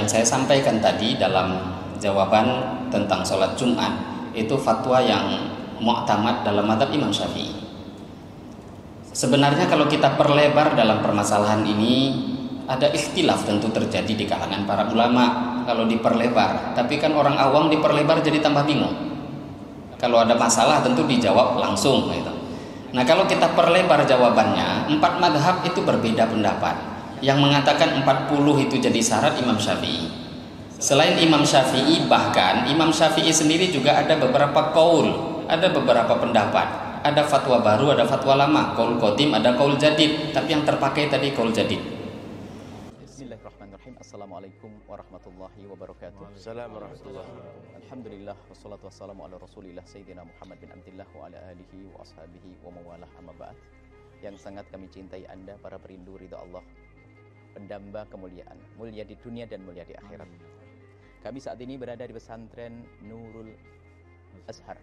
saya sampaikan tadi dalam jawaban tentang sholat Jumat itu fatwa yang mu'tamad dalam mazhab Imam Syafi'i. Sebenarnya kalau kita perlebar dalam permasalahan ini, ada ikhtilaf tentu terjadi di kalangan para ulama kalau diperlebar. Tapi kan orang awam diperlebar jadi tambah bingung. Kalau ada masalah tentu dijawab langsung gitu. Nah, kalau kita perlebar jawabannya, 4 madhab itu berbeda pendapat. Yang mengatakan 40 itu jadi syarat Imam Syafi'i. Selain Imam Syafi'i, bahkan Imam Syafi'i sendiri juga ada beberapa qaul, ada beberapa pendapat. Ada fatwa baru, ada fatwa lama, qaul qadim, ada qaul jadid. Tapi yang terpakai tadi qaul jadid. Bismillahirrahmanirrahim. Assalamualaikum warahmatullahi wabarakatuh. Assalamualaikum warahmatullahi wabarakatuh. Alhamdulillah wassalatu wassalamu ala Rasulillah Sayyidina Muhammad bin Abdillah wa ala alihi wa ashabihi wa mawalah amma ba'd. Yang sangat kami cintai Anda para perindu ridha Allah, pendamba kemuliaan, mulia di dunia dan mulia di akhirat. Kami saat ini berada di pesantren Nurul Azhar,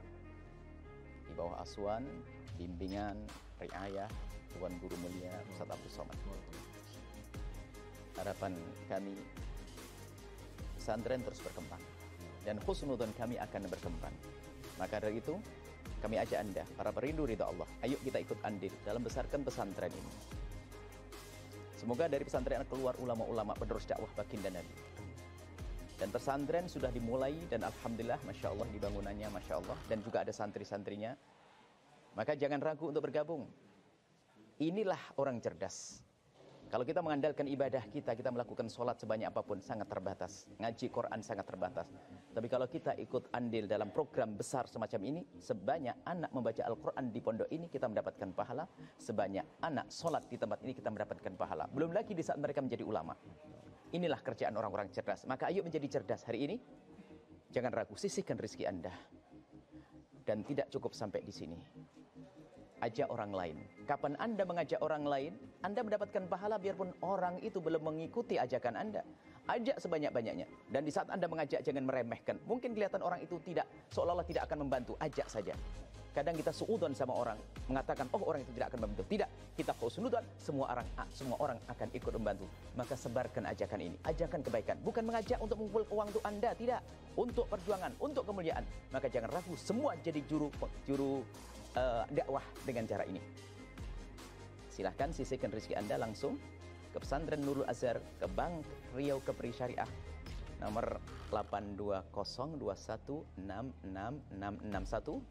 di bawah asuhan, bimbingan, riayah Tuan Guru Mulia Ustaz Abdul Somad. Harapan kami pesantren terus berkembang dan husnudzon kami akan berkembang. Maka dari itu kami ajak Anda para perindu ridha Allah, ayo kita ikut andil dalam besarkan pesantren ini. Semoga dari pesantren keluar ulama-ulama penerus dakwah baginda Nabi. Dan pesantren sudah dimulai dan alhamdulillah Masya Allah di bangunannya Masya Allah, dan juga ada santri-santrinya. Maka jangan ragu untuk bergabung. Inilah orang cerdas. Kalau kita mengandalkan ibadah kita melakukan sholat sebanyak apapun sangat terbatas. Ngaji Quran sangat terbatas. Tapi kalau kita ikut andil dalam program besar semacam ini, sebanyak anak membaca Al-Quran di pondok ini kita mendapatkan pahala, sebanyak anak sholat di tempat ini kita mendapatkan pahala. Belum lagi di saat mereka menjadi ulama. Inilah kerjaan orang-orang cerdas. Maka ayo menjadi cerdas hari ini. Jangan ragu, sisihkan rezeki Anda. Dan tidak cukup sampai di sini. Ajak orang lain. Kapan Anda mengajak orang lain, Anda mendapatkan pahala biarpun orang itu belum mengikuti ajakan Anda. Ajak sebanyak-banyaknya. Dan di saat Anda mengajak, jangan meremehkan. Mungkin kelihatan orang itu tidak, seolah-olah tidak akan membantu. Ajak saja. Kadang kita suudzon sama orang, mengatakan, oh orang itu tidak akan membantu. Tidak, kita husnudzon, semua orang akan ikut membantu. Maka sebarkan ajakan ini, ajakan kebaikan. Bukan mengajak untuk mengumpul uang untuk Anda, tidak. Untuk perjuangan, untuk kemuliaan. Maka jangan ragu, semua jadi juru dakwah dengan cara ini. Silahkan sisihkan rezeki Anda langsung ke pesantren Nurul Azhar, ke Bank Riau Kepri Syariah, nomor 82021666661,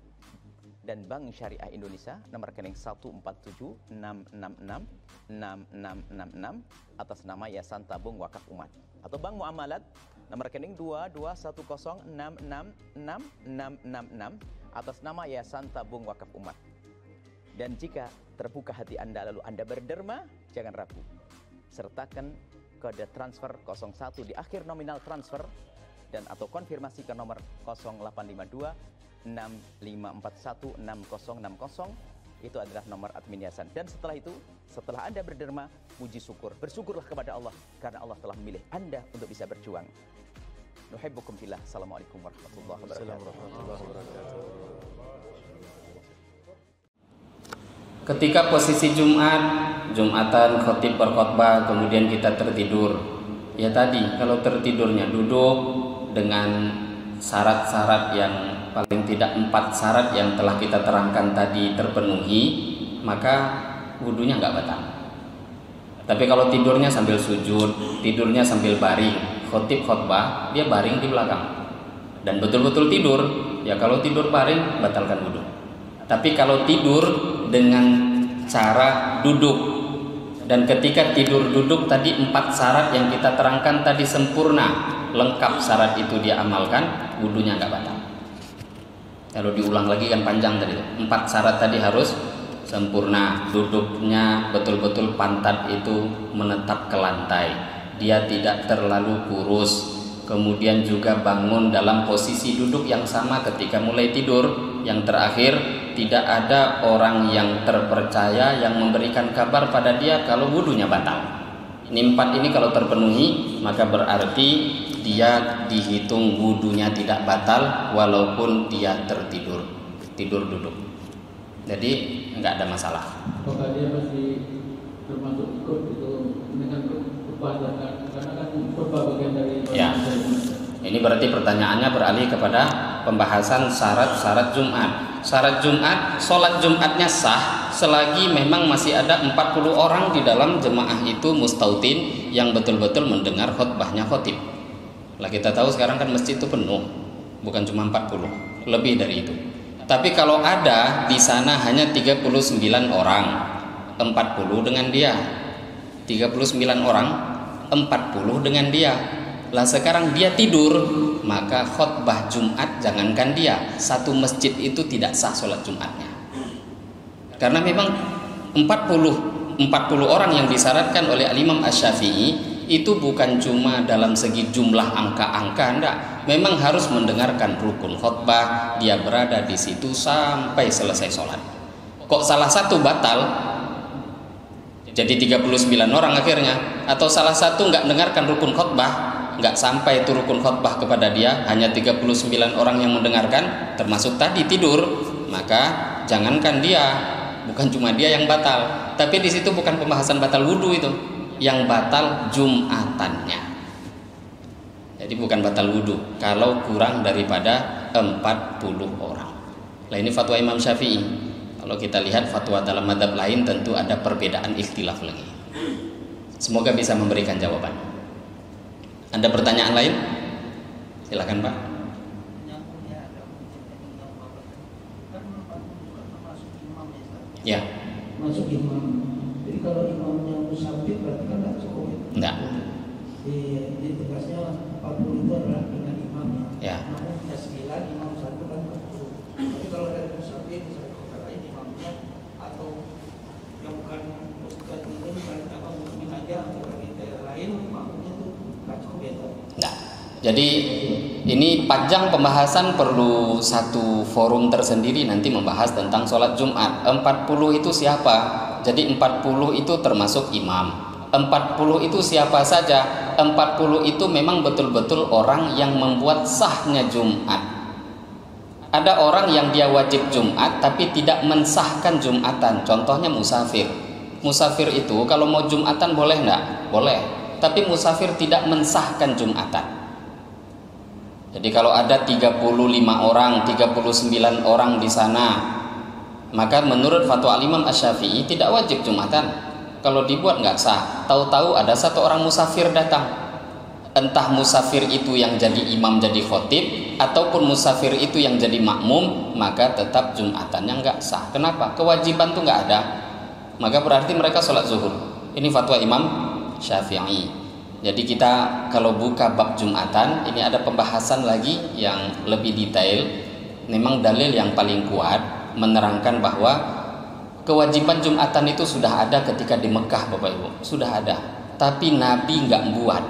dan Bank Syariah Indonesia nomor rekening 14766666666 atas nama Yayasan Tabung Wakaf Umat, atau Bank Muamalat nomor rekening 2210666666 atas nama Yayasan Tabung Wakaf Umat. Dan jika terbuka hati Anda lalu Anda berderma, jangan ragu. Sertakan kode transfer 01 di akhir nominal transfer dan atau konfirmasi ke nomor 0852 6541 6060. Itu adalah nomor admin yayasan. Dan setelah itu, setelah Anda berderma, puji syukur, bersyukurlah kepada Allah karena Allah telah memilih Anda untuk bisa berjuang. Nuhibbukum fillah. Assalamualaikum warahmatullahi wabarakatuh. Ketika posisi Jumatan khotib berkhotbah, kemudian kita tertidur. Ya tadi, kalau tertidurnya duduk dengan syarat-syarat yang paling tidak 4 syarat yang telah kita terangkan tadi terpenuhi, maka wudunya nggak batal. Tapi kalau tidurnya sambil sujud, tidurnya sambil baring, khotib khotbah, dia baring di belakang dan betul-betul tidur, ya kalau tidur baring batalkan wudu. Tapi kalau tidur dengan cara duduk, dan ketika tidur duduk tadi 4 syarat yang kita terangkan tadi sempurna, lengkap syarat itu dia amalkan, wudunya nggak batal. Kalau diulang lagi kan panjang tadi, 4 syarat tadi harus sempurna, duduknya betul-betul pantat itu menetap ke lantai, dia tidak terlalu kurus, kemudian juga bangun dalam posisi duduk yang sama ketika mulai tidur. Yang terakhir, tidak ada orang yang terpercaya yang memberikan kabar pada dia kalau wudunya batal. Ini 4 ini kalau terpenuhi, maka berarti dia dihitung wudunya tidak batal walaupun dia tertidur, tidur duduk. Jadi nggak ada masalah. Apakah dia masih termasuk ikut itu dengan khutbah, karena kan khutbah bagian dari ya Ini berarti pertanyaannya beralih kepada pembahasan syarat-syarat Jumat. Syarat Jumat, sholat Jumatnya sah selagi memang masih ada 40 orang di dalam jemaah itu mustautin yang betul-betul mendengar khutbahnya khatib. Lah kita tahu sekarang kan masjid itu penuh, bukan cuma 40, lebih dari itu. Tapi kalau ada di sana hanya 39 orang, 40 dengan dia. 39 orang, 40 dengan dia. Lah sekarang dia tidur, maka khutbah Jumat jangankan dia, satu masjid itu tidak sah sholat Jumatnya. Karena memang 40 orang yang disyaratkan oleh Imam Asy-Syafi'i itu bukan cuma dalam segi jumlah angka-angka, enggak. Memang harus mendengarkan rukun khutbah, dia berada di situ sampai selesai sholat. Kok salah satu batal jadi 39 orang akhirnya, atau salah satu enggak dengarkan rukun khutbah, nggak sampai itu rukun khutbah kepada dia, hanya 39 orang yang mendengarkan, termasuk tadi tidur, maka jangankan dia, bukan cuma dia yang batal, tapi di situ bukan pembahasan batal wudhu itu, yang batal Jumatannya. Jadi bukan batal wudhu kalau kurang daripada 40 orang. Nah ini fatwa Imam Syafi'i. Kalau kita lihat fatwa dalam madhab lain tentu ada perbedaan ikhtilaf lagi. Semoga bisa memberikan jawaban. Ada pertanyaan lain? Silakan Pak. Ya. Masuk imam. Jadi kalau imamnya musafir berarti kan tidak cukup. Enggak. Di tegasnya 40 itu adalah dengan imamnya. Ya. Namun 9 imam satu kan 40. Tapi kalau dari musafir misalnya kota lain imamnya atau yang bukan ustaz ini bukan apa muslimin aja atau dari daerah lain imamnya itu nggak cukup ya. Enggak. Jadi ini panjang pembahasan, perlu satu forum tersendiri nanti membahas tentang sholat Jumat. 40 itu siapa? Jadi 40 itu termasuk imam. 40 itu siapa saja? 40 itu memang betul-betul orang yang membuat sahnya Jumat. Ada orang yang dia wajib Jumat tapi tidak mensahkan Jumatan. Contohnya musafir. Musafir itu kalau mau Jumatan boleh enggak? Boleh. Tapi musafir tidak mensahkan Jumatan. Jadi kalau ada 35 orang, 39 orang di sana, maka menurut fatwa Imam Asy-Syafi'i tidak wajib Jumatan. Kalau dibuat nggak sah. Tahu-tahu ada satu orang musafir datang. Entah musafir itu yang jadi imam jadi khotib, ataupun musafir itu yang jadi makmum, maka tetap Jumatannya nggak sah. Kenapa? Kewajiban tuh nggak ada. Maka berarti mereka sholat zuhur. Ini fatwa Imam Syafi'i. Jadi kita kalau buka bab Jumatan, ini ada pembahasan lagi yang lebih detail. Memang dalil yang paling kuat menerangkan bahwa kewajiban Jumatan itu sudah ada ketika di Mekah, Bapak Ibu, sudah ada. Tapi Nabi nggak buat.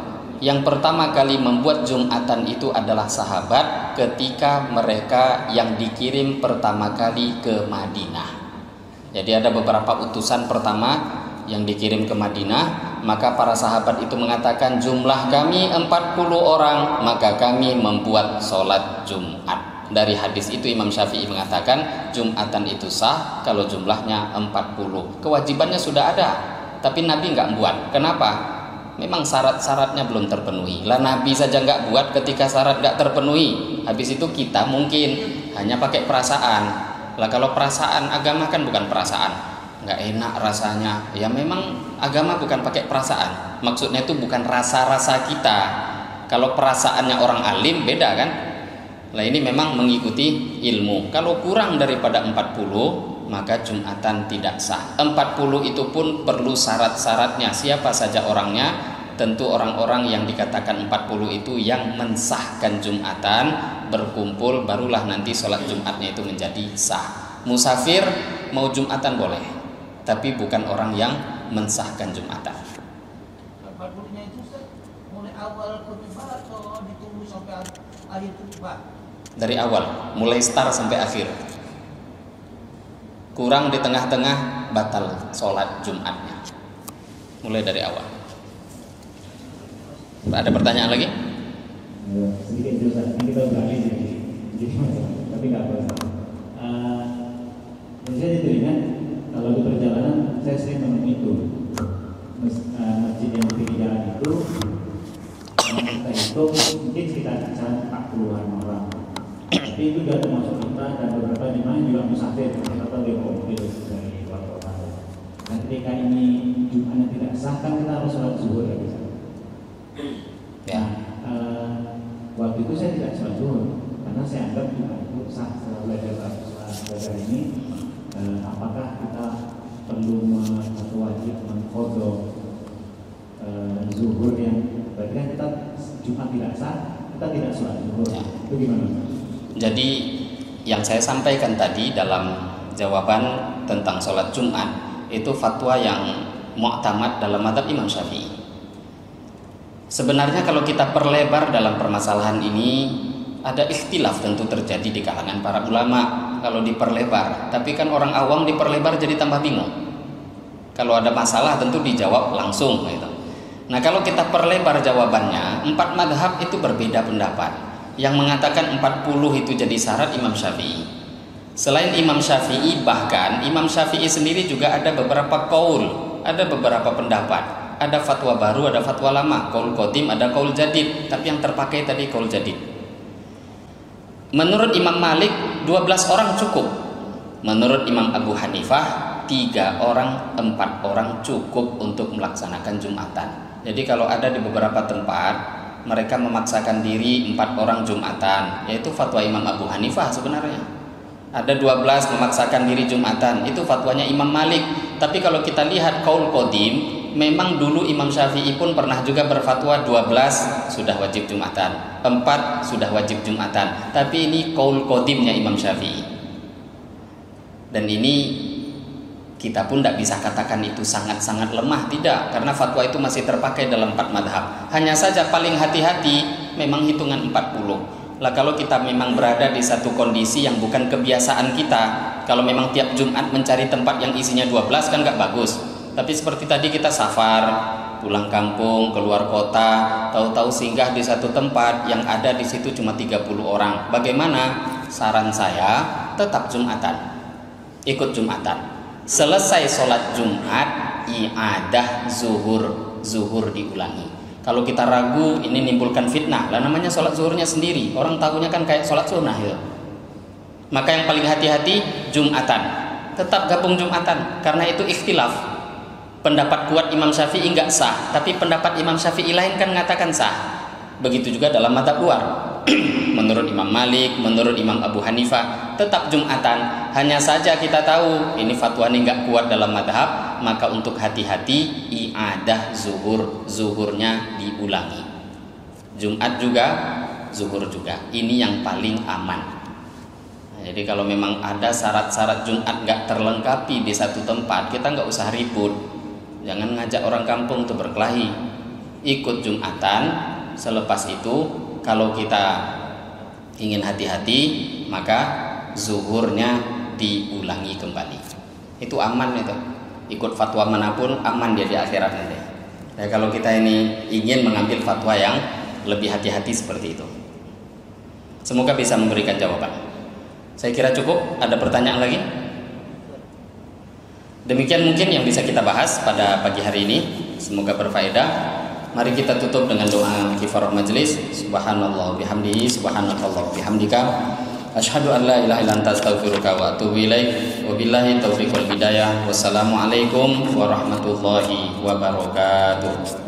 Yang pertama kali membuat Jumatan itu adalah sahabat ketika mereka yang dikirim pertama kali ke Madinah. Jadi ada beberapa utusan pertama yang dikirim ke Madinah, maka para sahabat itu mengatakan jumlah kami 40 orang, maka kami membuat sholat Jumat. Dari hadis itu Imam Syafi'i mengatakan Jumatan itu sah kalau jumlahnya 40. Kewajibannya sudah ada, tapi Nabi nggak buat. Kenapa? Memang syarat-syaratnya belum terpenuhi. Lah Nabi saja nggak buat ketika syarat nggak terpenuhi. Habis itu kita mungkin hanya pakai perasaan. Lah kalau perasaan, agama kan bukan perasaan. Nggak enak rasanya, ya memang agama bukan pakai perasaan. Maksudnya itu bukan rasa-rasa kita. Kalau perasaannya orang alim beda kan. Nah ini memang mengikuti ilmu. Kalau kurang daripada 40, maka Jumatan tidak sah. 40 itu pun perlu syarat-syaratnya. Siapa saja orangnya? Tentu orang-orang yang dikatakan 40 itu yang mensahkan Jumatan, berkumpul, barulah nanti sholat Jumatnya itu menjadi sah. Musafir mau Jumatan boleh, tapi bukan orang yang mensahkan Jumatan. Khutbahnya itu mulai awal khutbah atau ditunggu sampai akhir khutbah? Dari awal, mulai start sampai akhir. Kurang di tengah-tengah batal sholat Jumatnya. Mulai dari awal. Ada pertanyaan lagi? Sedikit dosa, ini kita beralih tapi nggak apa. Saya diteringat kalau di perjalanan saya sering menemui itu masjid yang di pinggir jalan itu kita hitung mungkin sekitar 40-an orang. Tapi itu sudah termasuk kita dan beberapa memang juga musafir atau dia mobil dari luar kota. Nah ketika ini Jumatnya tidak sah kan kita harus sholat zuhur ya bisa. Ya. Waktu itu saya tidak sholat zuhur karena saya anggap Jumat itu sah. Setelah belajar ini, apakah kita perlu atau wajib mengkodok zuhur yang berarti kan kita Jumat tidak sah, kita tidak sholat zuhur. Ya. Itu gimana? Jadi yang saya sampaikan tadi dalam jawaban tentang sholat Jumat itu fatwa yang mu'tamad dalam mazhab Imam Syafi'i. Sebenarnya kalau kita perlebar dalam permasalahan ini, ada ikhtilaf tentu terjadi di kalangan para ulama kalau diperlebar. Tapi kan orang awam diperlebar jadi tambah bingung. Kalau ada masalah tentu dijawab langsung gitu. Nah kalau kita perlebar jawabannya, 4 madhab itu berbeda pendapat. Yang mengatakan 40 itu jadi syarat Imam Syafi'i. Selain Imam Syafi'i, bahkan Imam Syafi'i sendiri juga ada beberapa qaul, ada beberapa pendapat. Ada fatwa baru, ada fatwa lama, qaul qadim, ada qaul jadid. Tapi yang terpakai tadi qaul jadid. Menurut Imam Malik 12 orang cukup. Menurut Imam Abu Hanifah 3 orang, 4 orang cukup untuk melaksanakan Jumatan. Jadi kalau ada di beberapa tempat mereka memaksakan diri 4 orang Jumatan, yaitu fatwa Imam Abu Hanifah sebenarnya. Ada 12 memaksakan diri Jumatan, itu fatwanya Imam Malik. Tapi kalau kita lihat qaul qadim, memang dulu Imam Syafi'i pun pernah juga berfatwa 12 sudah wajib Jumatan, 4 sudah wajib Jumatan. Tapi ini qaul qadimnya Imam Syafi'i. Dan ini kita pun tidak bisa katakan itu sangat-sangat lemah, tidak, karena fatwa itu masih terpakai dalam 4 madhab. Hanya saja paling hati-hati memang hitungan 40. Lah kalau kita memang berada di satu kondisi yang bukan kebiasaan kita, kalau memang tiap Jumat mencari tempat yang isinya 12 kan nggak bagus. Tapi seperti tadi kita safar, pulang kampung, keluar kota, tahu-tahu singgah di satu tempat yang ada di situ cuma 30 orang. Bagaimana? Saran saya tetap Jumatan. Ikut Jumatan. Selesai sholat Jumat, i'adah zuhur diulangi. Kalau kita ragu, ini nimbulkan fitnah. Lah namanya sholat zuhurnya sendiri, orang tahunya kan kayak sholat sunnah ya. Maka yang paling hati-hati Jumatan. Tetap gabung Jumatan, karena itu ikhtilaf. Pendapat kuat Imam Syafi'i enggak sah, tapi pendapat Imam Syafi'i lain kan mengatakan sah. Begitu juga dalam mazhab luar. Menurut Imam Malik, menurut Imam Abu Hanifah, tetap Jumatan. Hanya saja kita tahu ini fatwa ini enggak kuat dalam mazhab, maka untuk hati-hati i'adah zuhurnya diulangi. Jumat juga, zuhur juga. Ini yang paling aman. Jadi kalau memang ada syarat-syarat Jumat enggak terlengkapi di satu tempat, kita enggak usah ribut. Jangan ngajak orang kampung untuk berkelahi. Ikut Jumatan. Selepas itu kalau kita ingin hati-hati, maka zuhurnya diulangi kembali. Itu aman itu. Ikut fatwa manapun aman dia di akhirat nanti. Ya, kalau kita ini ingin mengambil fatwa yang lebih hati-hati seperti itu. Semoga bisa memberikan jawaban. Saya kira cukup. Ada pertanyaan lagi? Demikian mungkin yang bisa kita bahas pada pagi hari ini. Semoga berfaedah. Mari kita tutup dengan doa kifarah majlis. Subhanallah bihamdihi, subhanakallah bihamdika, asyhadu an la ilaha illa anta astaghfiruka wa atubu ilaik. Wabillahi taufiq wal hidayah. Wassalamualaikum warahmatullahi wabarakatuh.